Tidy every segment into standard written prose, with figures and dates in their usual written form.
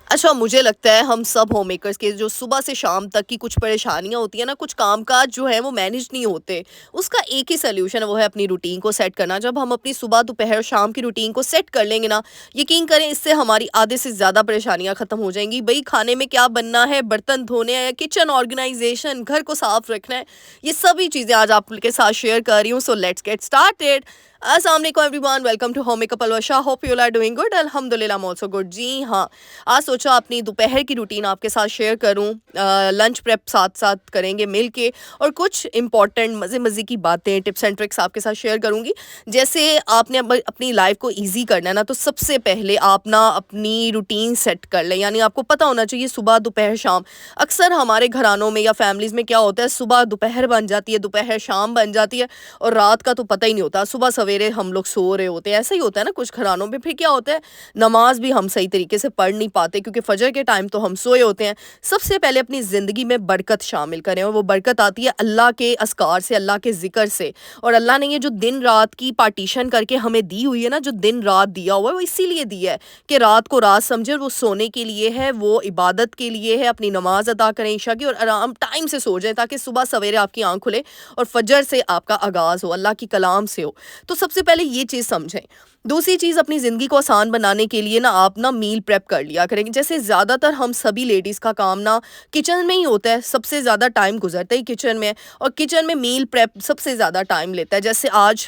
اچھا مجھے لگتا ہے ہم سب ہوم میکرز کے جو صبح سے شام تک کی کچھ پریشانیاں ہوتی ہیں نا، کچھ کام کاج جو ہے وہ مینیج نہیں ہوتے، اس کا ایک ہی سلیوشن ہے، وہ ہے اپنی روٹین کو سیٹ کرنا. جب ہم اپنی صبح دوپہر شام کی روٹین کو سیٹ کر لیں گے نا، یقین کریں اس سے ہماری آدھے سے زیادہ پریشانیاں ختم ہو جائیں گی. بھائی کھانے میں کیا بننا ہے، برتن دھونے ہیں، کچن آرگنائزیشن، گھر کو صاف رکھنا ہے، یہ سبھی چیزیں آج آپ کے ساتھ شیئر کر رہی ہوں. So let's get started. السلام علیکم every one, welcome to home makeup الوشا. Hope you are doing good. الحمد للہ ایم آلسو گڈ. جی ہاں، آج سوچا اپنی دوپہر کی روٹین آپ کے ساتھ شیئر کروں. لنچ پریپ ساتھ ساتھ کریں گے مل کے، اور کچھ امپورٹنٹ مزے کی باتیں، ٹپس اینڈ ٹرکس آپ کے ساتھ شیئر کروں گی. جیسے آپ نے اپنی لائف کو ایزی کرنا ہے نا، تو سب سے پہلے آپ نا اپنی روٹین سیٹ کر لیں. یعنی آپ کو پتہ ہونا چاہیے صبح دوپہر شام. اکثر ہمارے گھرانوں میں یا فیملیز میں کیا ہوتا ہے، صبح دوپہر بن جاتی ہے، دوپہر شام بن جاتی ہے، اور رات کا تو پتہ ہی نہیں ہوتا. صبح سویرے ہم لوگ سو رہے ہوتے ہیں. ایسا ہی ہوتا ہے نا کچھ گھرانوں میں. پھر کیا ہوتا ہے، نماز بھی ہم صحیح طریقے سے پڑھ نہیں پاتے کیونکہ فجر کے ٹائم تو ہم سوئے ہوتے ہیں. سب سے پہلے اپنی زندگی میں برکت شامل کریں، اور وہ برکت آتی ہے اللہ کے اذکار سے، اللہ کے ذکر سے. اور اللہ نے یہ جو دن رات کی پارٹیشن کر کے ہمیں دی ہوئی ہے نا، جو دن رات دیا ہوا ہے، وہ اسی لیے دیا ہے کہ رات کو رات سمجھے. وہ سونے کے لیے ہے، وہ عبادت کے لیے ہے. اپنی نماز ادا کریں عشاء کی، اور آرام ٹائم سے سو جائیں تاکہ صبح سویرے آپ کی آنکھ کھلے اور فجر سے آپ کا آغاز ہو، اللہ کی کلام سے ہو. تو سب سے پہلے یہ چیز سمجھیں. دوسری چیز، اپنی زندگی کو آسان بنانے کے لیے نا آپ نا میل پریپ کر لیا کریں گے. جیسے زیادہ تر ہم سبھی لیڈیز کا کام نا کچن میں ہی ہوتا ہے، سب سے زیادہ ٹائم گزرتا ہی کچن میں، اور کچن میں میل پریپ سب سے زیادہ ٹائم لیتا ہے. جیسے آج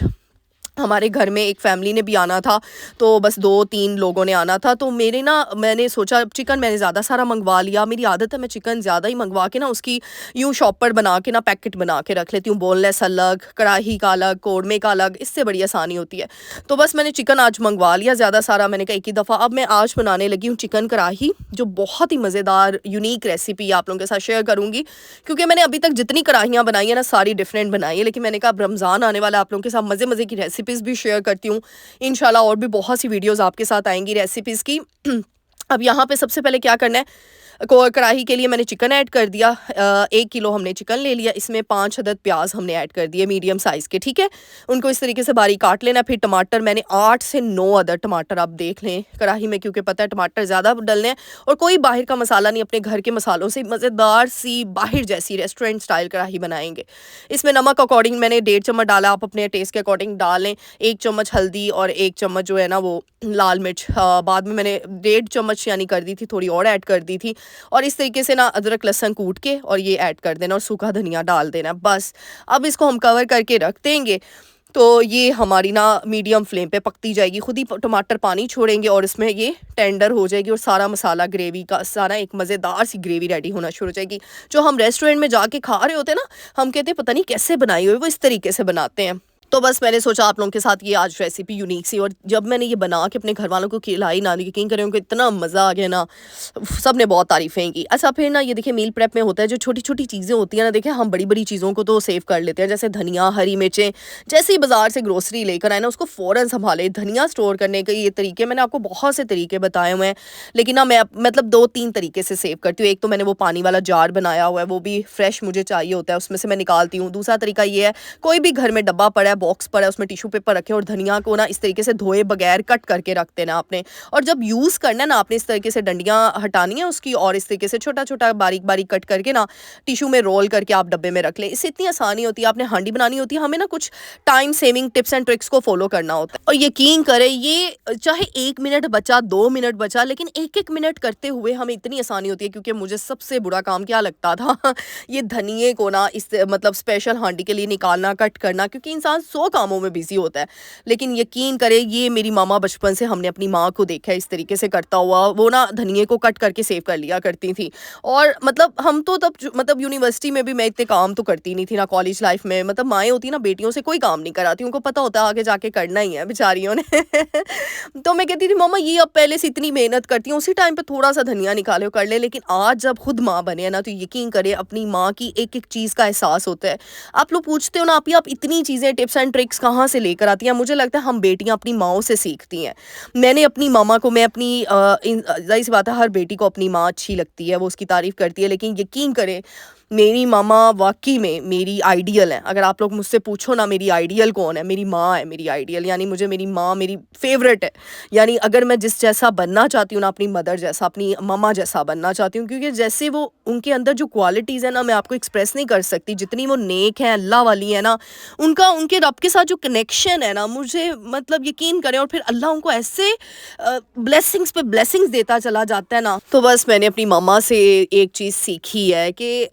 ہمارے گھر میں ایک فیملی نے بھی آنا تھا، تو بس 2-3 لوگوں نے آنا تھا. تو میں نے سوچا چکن میں نے زیادہ سارا منگوا لیا. میری عادت ہے میں چکن زیادہ ہی منگوا کے نا اس کی یوں شاپر بنا کے نا پیکٹ بنا کے رکھ لیتی ہوں. بون لیس الگ، کڑاہی کا الگ، قورمے کا الگ، اس سے بڑی آسانی ہوتی ہے. تو بس میں نے چکن آج منگوا لیا زیادہ سارا. میں نے کہا ایک ہی دفعہ. اب میں آج بنانے لگی ہوں چکن کڑاہی، جو بہت ہی مزیدار یونیک ریسیپی آپ لوگوں کے ساتھ شیئر کروں گی. کیونکہ میں نے ابھی تک جتنی کڑاہیاں بنائی ہیں نا، ساری ڈفرینٹ بنائی ہیں، لیکن میں نے کہا اب رمضان آنے والا، آپ لوگوں کے ساتھ مزے کی ریسیپیز بھی شیئر کرتی ہوں انشاءاللہ. اور بھی بہت سی ویڈیوز آپ کے ساتھ آئیں گی ریسیپیز کی. اب یہاں پہ سب سے پہلے کیا کرنا ہے، کڑاہی کے لیے میں نے چکن ایڈ کر دیا. 1 کلو ہم نے چکن لے لیا. اس میں 5 عدد پیاز ہم نے ایڈ کر دیے میڈیم سائز کے، ٹھیک ہے. ان کو اس طریقے سے باریک کاٹ لینا. پھر ٹماٹر میں نے 8 سے 9 عدد ٹماٹر آپ دیکھ لیں کڑاہی میں، کیونکہ پتہ ہے ٹماٹر زیادہ ڈلنے ہیں. اور کوئی باہر کا مسالہ نہیں، اپنے گھر کے مسالوں سے مزیدار سی باہر جیسی ریسٹورینٹ سٹائل کڑاہی بنائیں گے. اس میں نمک اکارڈنگ میں نے 1.5 چمچ ڈالا، آپ اپنے ٹیسٹ کے اکارڈنگ ڈالیں. 1 چمچ ہلدی اور 1 چمچ جو ہے نا وہ لال مرچ. بعد میں نے 1.5 چمچ یعنی کر دی تھی، تھوڑی اور ایڈ کر دی تھی. اور اس طریقے سے نا ادرک لہسن کوٹ کے اور یہ ایڈ کر دینا، اور سوکھا دھنیا ڈال دینا. بس اب اس کو ہم کور کر کے رکھ دیں گے. تو یہ ہماری نا میڈیم فلیم پہ پکتی جائے گی. خود ہی ٹماٹر پانی چھوڑیں گے اور اس میں یہ ٹینڈر ہو جائے گی، اور سارا مسالہ گریوی کا سارا ایک مزیدار سی گریوی ریڈی ہونا شروع ہو جائے گی. جو ہم ریسٹورینٹ میں جا کے کھا رہے ہوتے ہیں نا، ہم کہتے ہیں پتہ نہیں کیسے بنائی ہوئی، وہ اس طریقے سے بناتے ہیں. تو بس میں نے سوچا آپ لوگوں کے ساتھ یہ آج ریسیپی یونیک سی. اور جب میں نے یہ بنا کے اپنے گھر والوں کو کھلائی نا، یقین کریں ان کو اتنا مزہ آ گیا نا، سب نے بہت تعریفیں کی. اچھا پھر نا یہ دیکھیں میل پریپ میں ہوتا ہے جو چھوٹی چھوٹی چیزیں ہوتی ہیں نا، دیکھیں ہم بڑی چیزوں کو تو سیو کر لیتے ہیں، جیسے دھنیا، ہری مرچیں. جیسے ہی بازار سے گروسری لے کر آئے نا، اس کو فوراً سنبھالے. دھنیا سٹور کرنے کے یہ طریقے میں نے آپ کو بہت سے طریقے بتائے ہوئے ہیں، لیکن نا میں مطلب 2-3 طریقے سے سیو کرتی ہوں. ایک تو میں نے وہ پانی والا جار بنایا ہوا ہے، وہ بھی فریش مجھے چاہیے ہوتا ہے، اس میں سے میں نکالتی ہوں. دوسرا طریقہ یہ ہے، کوئی بھی گھر میں ڈبہ پڑا ہے، باکس پڑا ہے، اس میں ٹیشو پیپر رکھیں اور دھنیا کو نا اس طریقے سے دھوئے بغیر کٹ کر کے رکھ دینا آپ نے. اور جب یوز کرنا ہے نا، آپ نے اس طریقے سے ڈنڈیاں ہٹانی ہے اس کی، اور اس طریقے سے چھوٹا باریک کٹ کر کے نا ٹیشو میں رول کر کے آپ ڈبے میں رکھ لیں. اس سے اتنی آسانی ہوتی ہے. آپ نے ہانڈی بنانی ہوتی ہے، ہمیں نا کچھ time saving tips and tricks کو فالو کرنا ہوتا ہے. اور یقین کریں یہ چاہے 1 منٹ بچا، 2 منٹ بچا، لیکن 1 منٹ کرتے ہوئے ہمیں اتنی آسانی ہوتی ہے. کیونکہ مجھے سب سے برا کام کیا لگتا تھا یہ دھنیے کو نا اس مطلب اسپیشل ہانڈی کے لیے نکالنا، کٹ کرنا، کیونکہ انسان 100 کاموں میں بزی ہوتا ہے. لیکن یقین کرے یہ میری ماما بچپن سے ہم نے اپنی ماں کو دیکھا ہے اس طریقے سے کرتا ہوا. وہ نا دھنیے کو کٹ کر کے سیو کر لیا کرتی تھی. اور مطلب ہم تو تب مطلب یونیورسٹی میں بھی میں اتنے کام تو کرتی نہیں تھی نا، کالج لائف میں مطلب مائیں ہوتی نا بیٹیوں سے کوئی کام نہیں کراتی، ان کو پتہ ہوتا ہے آگے جا کے کرنا ہی ہے بیچاریوں نے. تو میں کہتی تھی ماما یہ اب پہلے سے اتنی محنت کرتی ہوں، اسی ٹائم پہ تھوڑا سا دھنیا نکالے کر لے. لیکن آج جب خود ماں بنے ہیں نا، تو یقین کرے اپنی ماں کی ایک چیز کا احساس ہوتا ہے. آپ لوگ پوچھتے ہو نا آپ اتنی چیزیں ٹپس اینڈ ٹرکس کہاں سے لے کر آتی ہیں. مجھے لگتا ہے ہم بیٹیاں اپنی ماؤں سے سیکھتی ہیں. میں نے اپنی ماما کو، میں اپنی ظاہر سی بات ہے ہر بیٹی کو اپنی ماں اچھی لگتی ہے، وہ اس کی تعریف کرتی ہے، لیکن یقین کریں میری ماما واقعی میں میری آئیڈیل ہے. اگر آپ لوگ مجھ سے پوچھو نا میری آئیڈیل کون ہے، میری ماں ہے میری آئیڈیل. یعنی مجھے میری ماں میری فیوریٹ ہے. یعنی اگر میں جس جیسا بننا چاہتی ہوں نا، اپنی مدر جیسا، اپنی ماما جیسا بننا چاہتی ہوں، کیونکہ جیسے وہ ان کے اندر جو کوالٹیز ہیں نا، میں آپ کو ایکسپریس نہیں کر سکتی. جتنی وہ نیک ہیں، اللہ والی ہے نا، ان کے رب کے ساتھ جو کنیکشن ہے نا، مجھے مطلب یقین کریں. اور پھر اللہ ان کو ایسے بلیسنگز پہ بلیسنگز دیتا چلا جاتا ہے نا. تو بس میں نے اپنی ماما سے ایک چیز سیکھی ہے کہ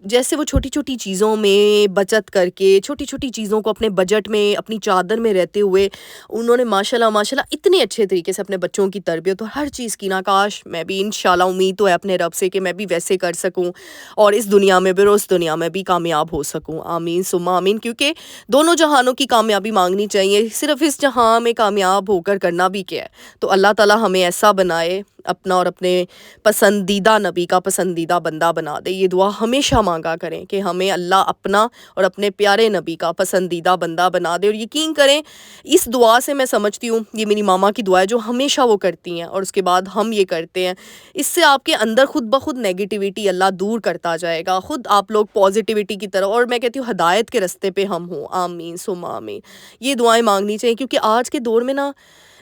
جیسے وہ چھوٹی چھوٹی چیزوں میں بچت کر کے، چھوٹی چھوٹی چیزوں کو اپنے بجٹ میں، اپنی چادر میں رہتے ہوئے انہوں نے ماشاءاللہ اتنے اچھے طریقے سے اپنے بچوں کی تربیت اور ہر چیز کی نا. کاش میں بھی انشاءاللہ، امید تو ہے اپنے رب سے کہ میں بھی ویسے کر سکوں اور اس دنیا میں بھی اور اس دنیا میں بھی کامیاب ہو سکوں. آمین ثم آمین. کیونکہ دونوں جہانوں کی کامیابی مانگنی چاہیے، صرف اس جہاں میں کامیاب ہو کر کرنا بھی کیا ہے. تو اللہ تعالیٰ ہمیں ایسا بنائے، اپنا اور اپنے پسندیدہ نبی کا پسندیدہ بندہ بنا دے. یہ دعا ہمیشہ مانگا کریں کہ ہمیں اللہ اپنا اور اپنے پیارے نبی کا پسندیدہ بندہ بنا دے. اور یقین کریں اس دعا سے میں سمجھتی ہوں، یہ میری ماما کی دعا ہے جو ہمیشہ وہ کرتی ہیں اور اس کے بعد ہم یہ کرتے ہیں، اس سے آپ کے اندر خود بخود نیگیٹیوٹی اللہ دور کرتا جائے گا. خود آپ لوگ پازیٹیوٹی کی طرف، اور میں کہتی ہوں ہدایت کے راستے پہ ہم ہوں. آمین ثم آمین. یہ دعائیں مانگنی چاہیے، کیونکہ آج کے دور میں نا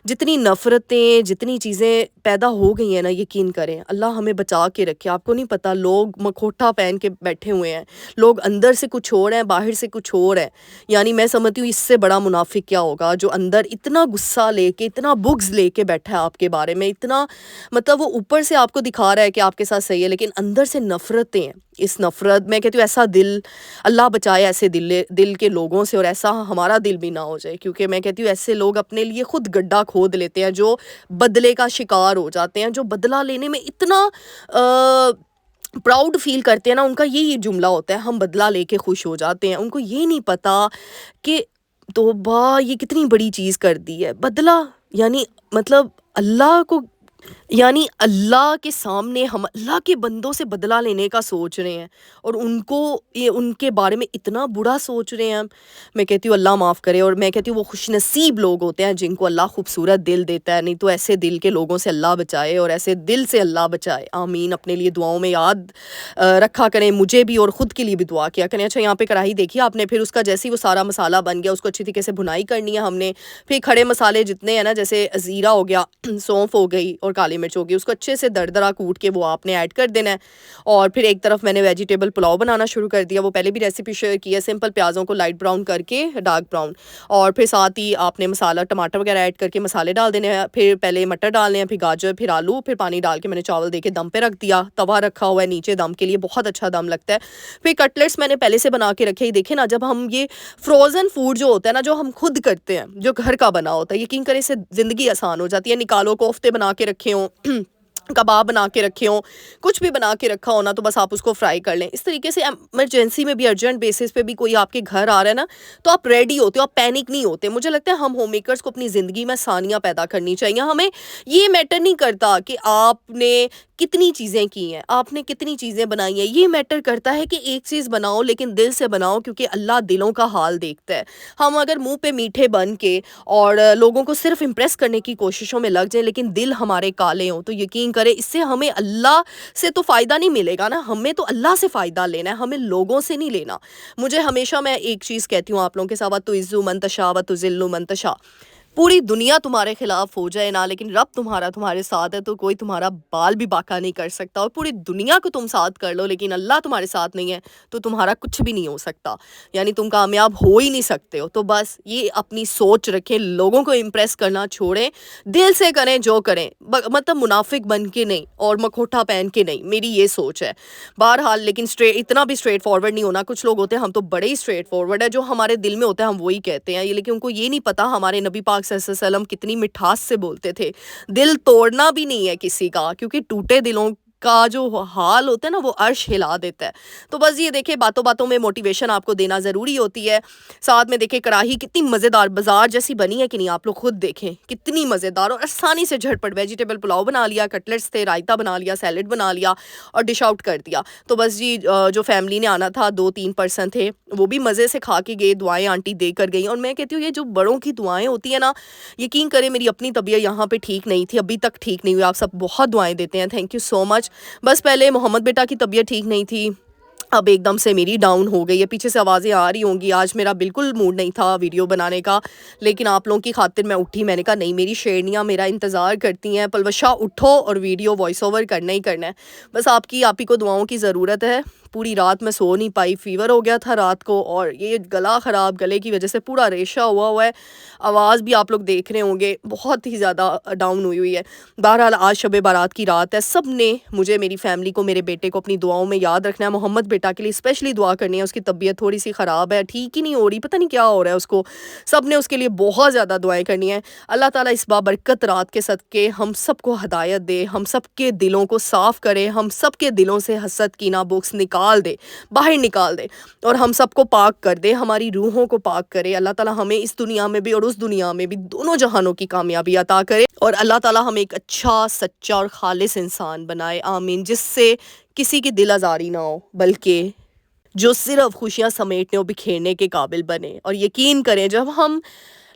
جتنی نفرتیں، جتنی چیزیں پیدا ہو گئی ہیں نا، یقین کریں اللہ ہمیں بچا کے رکھے. آپ کو نہیں پتا لوگ مکھوٹا پہن کے بیٹھے ہوئے ہیں، لوگ اندر سے کچھ اور ہیں، باہر سے کچھ اور ہے. یعنی میں سمجھتی ہوں اس سے بڑا منافق کیا ہوگا جو اندر اتنا غصہ لے کے، اتنا بغض لے کے بیٹھا ہے آپ کے بارے میں، اتنا مطلب وہ اوپر سے آپ کو دکھا رہا ہے کہ آپ کے ساتھ صحیح ہے، لیکن اندر سے نفرتیں ہیں. اس نفرت، میں کہتی ہوں ایسا دل، اللہ بچائے ایسے دل کے لوگوں سے، اور ایسا ہمارا دل بھی نہ ہو جائے. کیونکہ میں کہتی ہوں ایسے لوگ اپنے لیے خود گڈھا کھود لیتے ہیں، جو بدلے کا شکار ہو جاتے ہیں، جو بدلہ لینے میں اتنا پراؤڈ فیل کرتے ہیں نا. ان کا یہی جملہ ہوتا ہے ہم بدلہ لے کے خوش ہو جاتے ہیں. ان کو یہ نہیں پتا کہ توبہ یہ کتنی بڑی چیز کر دی ہے. بدلہ یعنی مطلب اللہ کو، یعنی اللہ کے سامنے ہم اللہ کے بندوں سے بدلہ لینے کا سوچ رہے ہیں، اور ان کو یہ ان کے بارے میں اتنا برا سوچ رہے ہیں. میں کہتی ہوں اللہ معاف کرے. اور میں کہتی ہوں وہ خوش نصیب لوگ ہوتے ہیں جن کو اللہ خوبصورت دل دیتا ہے. نہیں تو ایسے دل کے لوگوں سے اللہ بچائے اور ایسے دل سے اللہ بچائے. آمین. اپنے لیے دعاؤں میں یاد رکھا کریں، مجھے بھی اور خود کے لیے بھی دعا کیا کریں. اچھا یہاں پہ کڑاہی دیکھیے آپ نے، پھر اس کا جیسے ہی وہ سارا مسالہ بن گیا، اس کو اچھی طریقے سے بھنائی کرنی ہے ہم نے. پھر کھڑے مسالے جتنے ہیں نا، جیسے زیرہ ہو گیا، سونف ہو گئی اور کالی مرچ ہو گئی، اس کو اچھے سے دردرا کوٹ کے وہ آپ نے ایڈ کر دینا ہے. اور پھر ایک طرف میں نے ویجیٹیبل پلاؤ بنانا شروع کر دیا. وہ پہلے بھی ریسیپی شیئر کی ہے. سمپل پیازوں کو لائٹ براؤن کر کے ڈارک براؤن، اور پھر ساتھ ہی آپ نے مسالہ ٹماٹر وغیرہ ایڈ کر کے مسالے ڈال دینے ہیں. پھر پہلے مٹر ڈالنے ہیں، پھر گاجر، پھر آلو، پھر پانی ڈال کے میں نے چاول دے کے دم پہ رکھ دیا. توا رکھا ہوا ہے نیچے دم کے لیے، بہت اچھا دم لگتا ہے. پھر کٹلیٹس میں نے پہلے سے بنا کے رکھے ہی. دیکھیں نا، جب ہم یہ فروزن فوڈ جو ہوتا ہے نا، جو ہم خود کرتے ہیں، جو گھر کا بنا ہوتا ہے، یقین کریں اس سے زندگی آسان ہو جاتی ہے. نکالو، کوفتے بنا کے رکھے ہوں، کباب بنا کے رکھے ہوں، کچھ بھی بنا کے رکھا ہونا، تو بس آپ اس کو فرائی کر لیں. اس طریقے سے ایمرجنسی میں بھی، ارجنٹ بیسس پہ بھی کوئی آپ کے گھر آ رہا ہے نا، تو آپ ریڈی ہوتے ہو، آپ پینک نہیں ہوتے. مجھے لگتا ہے ہم ہوم میکرز کو اپنی زندگی میں آسانیاں پیدا کرنی چاہیے. ہمیں یہ میٹر نہیں کرتا کہ آپ نے کتنی چیزیں کی ہیں، آپ نے کتنی چیزیں بنائی ہیں. یہ میٹر کرتا ہے کہ ایک چیز بناؤ لیکن دل سے بناؤ، کیونکہ اللہ دلوں کا حال دیکھتا ہے. ہم اگر منہ پہ میٹھے بن کے اور لوگوں کو صرف امپریس کرنے کی کوششوں میں لگ جائیں، لیکن دل ہمارے کالے ہوں، تو یقین کرے اس سے ہمیں اللہ سے تو فائدہ نہیں ملے گا نا. ہمیں تو اللہ سے فائدہ لینا ہے، ہمیں لوگوں سے نہیں لینا. مجھے ہمیشہ، میں ایک چیز کہتی ہوں آپ لوگوں کے ساتھ، وَتُعِزُّ مَن تَشَاءُ وَتُذِلُّ مَن تَشَاءُ. پوری دنیا تمہارے خلاف ہو جائے نا، لیکن رب تمہارے ساتھ ہے، تو کوئی تمہارا بال بھی باکا نہیں کر سکتا. اور پوری دنیا کو تم ساتھ کر لو، لیکن اللہ تمہارے ساتھ نہیں ہے تو تمہارا کچھ بھی نہیں ہو سکتا. یعنی تم کامیاب ہو ہی نہیں سکتے ہو. تو بس یہ اپنی سوچ رکھیں، لوگوں کو امپریس کرنا چھوڑیں، دل سے کریں جو کریں، مطلب منافق بن کے نہیں اور مکھوٹا پہن کے نہیں. میری یہ سوچ ہے بہرحال. لیکن اتنا بھی اسٹریٹ فارورڈ نہیں ہونا. کچھ لوگ ہوتے ہیں، ہم تو بڑے ہی اسٹریٹ فارورڈ ہے، جو ہمارے دل میں ہوتا ہے ہم وہی کہتے ہیں، لیکن ان کو یہ نہیں پتا ہمارے نبی پاک صلی اللہ علیہ وسلم کتنی مٹھاس سے بولتے تھے. دل توڑنا بھی نہیں ہے کسی کا، کیونکہ ٹوٹے دلوں کا جو حال ہوتا ہے نا وہ عرش ہلا دیتا ہے. تو بس یہ دیکھیں باتوں باتوں میں موٹیویشن آپ کو دینا ضروری ہوتی ہے. ساتھ میں دیکھیں کڑاہی کتنی مزیدار بازار جیسی بنی ہے کہ نہیں, آپ لوگ خود دیکھیں کتنی مزیدار اور آسانی سے جھٹپٹ ویجیٹیبل پلاؤ بنا لیا, کٹلیٹس تھے, رائتا بنا لیا, سیلڈ بنا لیا اور ڈش آؤٹ کر دیا. تو بس جی جو فیملی نے آنا تھا 2-3 پرسن تھے, وہ بھی مزے سے کھا کے گئے, دعائیں آنٹی دے کر گئی. اور میں کہتی ہوں یہ جو بڑوں کی دعائیں ہوتی ہیں نا, یقین کریں میری اپنی طبیعت یہاں پہ ٹھیک نہیں تھی, ابھی تک ٹھیک نہیں ہوئی. آپ سب بہت دعائیں دیتے ہیں, تھینک یو سو مچ. بس پہلے محمد بیٹا کی طبیعت ٹھیک نہیں تھی, اب ایک دم سے میری ڈاؤن ہو گئی ہے. پیچھے سے آوازیں آ رہی ہوں گی, آج میرا بالکل موڈ نہیں تھا ویڈیو بنانے کا, لیکن آپ لوگوں کی خاطر میں اٹھی. میں نے کہا نہیں, میری شیرنیاں میرا انتظار کرتی ہیں, پلوشا اٹھو اور ویڈیو وائس اوور کرنا ہی کرنا ہے. بس آپ ہی کو دعاؤں کی ضرورت ہے. پوری رات میں سو نہیں پائی, فیور ہو گیا تھا رات کو, اور یہ گلا خراب, گلے کی وجہ سے پورا ریشہ ہوا ہے. آواز بھی آپ لوگ دیکھ رہے ہوں گے بہت ہی زیادہ ڈاؤن ہوئی ہے. بہرحال آج شب بارات کی رات ہے, سب نے مجھے, میری فیملی کو, میرے بیٹے کو اپنی دعاؤں میں یاد رکھنا ہے. محمد بیٹا کے لیے اسپیشلی دعا کرنی ہے, اس کی طبیعت تھوڑی سی خراب ہے, ٹھیک ہی نہیں ہو رہی, پتہ نہیں کیا ہو رہا ہے اس کو. سب نے اس کے لیے بہت زیادہ دعائیں کرنی ہیں. اللہ تعالیٰ اس بابرکت رات کے صدقے ہم سب کو ہدایت دے, ہم سب کے دلوں کو صاف کرے, ہم سب کے دلوں سے حسد کینہ بغض نکال دے, باہر نکال دے, اور ہم سب کو پاک کر دے, ہماری روحوں کو پاک کرے. اللہ تعالیٰ ہمیں اس دنیا میں بھی اور اس دنیا میں بھی دونوں جہانوں کی کامیابی عطا کرے, اور اللہ تعالیٰ ہمیں ایک اچھا سچا اور خالص انسان بنائے, آمین. جس سے کسی کی دل آزاری نہ ہو, بلکہ جو صرف خوشیاں سمیٹنے اور بکھیرنے کے قابل بنے. اور یقین کریں جب ہم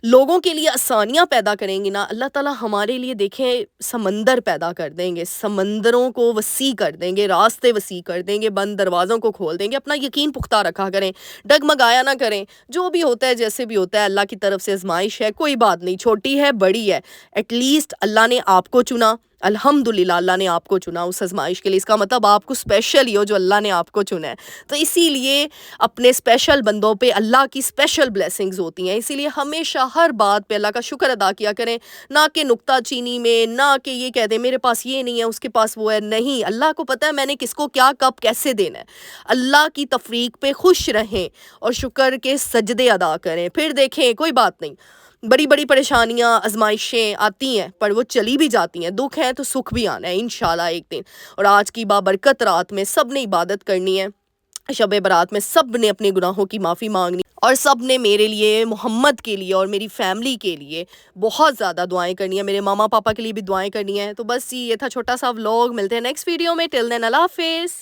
لوگوں کے لیے آسانیاں پیدا کریں گے نا, اللہ تعالیٰ ہمارے لیے دیکھیں سمندر پیدا کر دیں گے, سمندروں کو وسیع کر دیں گے, راستے وسیع کر دیں گے, بند دروازوں کو کھول دیں گے. اپنا یقین پختہ رکھا کریں, ڈگمگایا نہ کریں. جو بھی ہوتا ہے جیسے بھی ہوتا ہے اللہ کی طرف سے آزمائش ہے, کوئی بات نہیں, چھوٹی ہے بڑی ہے, ایٹ لیسٹ اللہ نے آپ کو چنا. الحمدللہ اللہ نے آپ کو چنا اس آزمائش کے لیے, اس کا مطلب آپ کو اسپیشل ہی ہو جو اللہ نے آپ کو چنا ہے. تو اسی لیے اپنے اسپیشل بندوں پہ اللہ کی اسپیشل بلیسنگز ہوتی ہیں. اسی لیے ہمیشہ ہر بات پہ اللہ کا شکر ادا کیا کریں, نہ کہ نکتہ چینی میں, نہ کہ یہ کہہ دیں میرے پاس یہ نہیں ہے اس کے پاس وہ ہے. نہیں, اللہ کو پتہ ہے میں نے کس کو کیا کب کیسے دینا ہے. اللہ کی تفریق پہ خوش رہیں اور شکر کے سجدے ادا کریں. پھر دیکھیں کوئی بات نہیں, بڑی بڑی پریشانیاں آزمائشیں آتی ہیں پر وہ چلی بھی جاتی ہیں. دکھ ہے تو سکھ بھی آنا ہے انشاءاللہ ایک دن. اور آج کی بابرکت رات میں سب نے عبادت کرنی ہے, شب برات میں سب نے اپنے گناہوں کی معافی مانگنی, اور سب نے میرے لیے, محمد کے لیے اور میری فیملی کے لیے بہت زیادہ دعائیں کرنی ہیں, میرے ماما پاپا کے لیے بھی دعائیں کرنی ہیں. تو بس یہ تھا چھوٹا سا ولاگ, ملتے ہیں نیکسٹ ویڈیو میں. ٹل دین اللہ حافظ.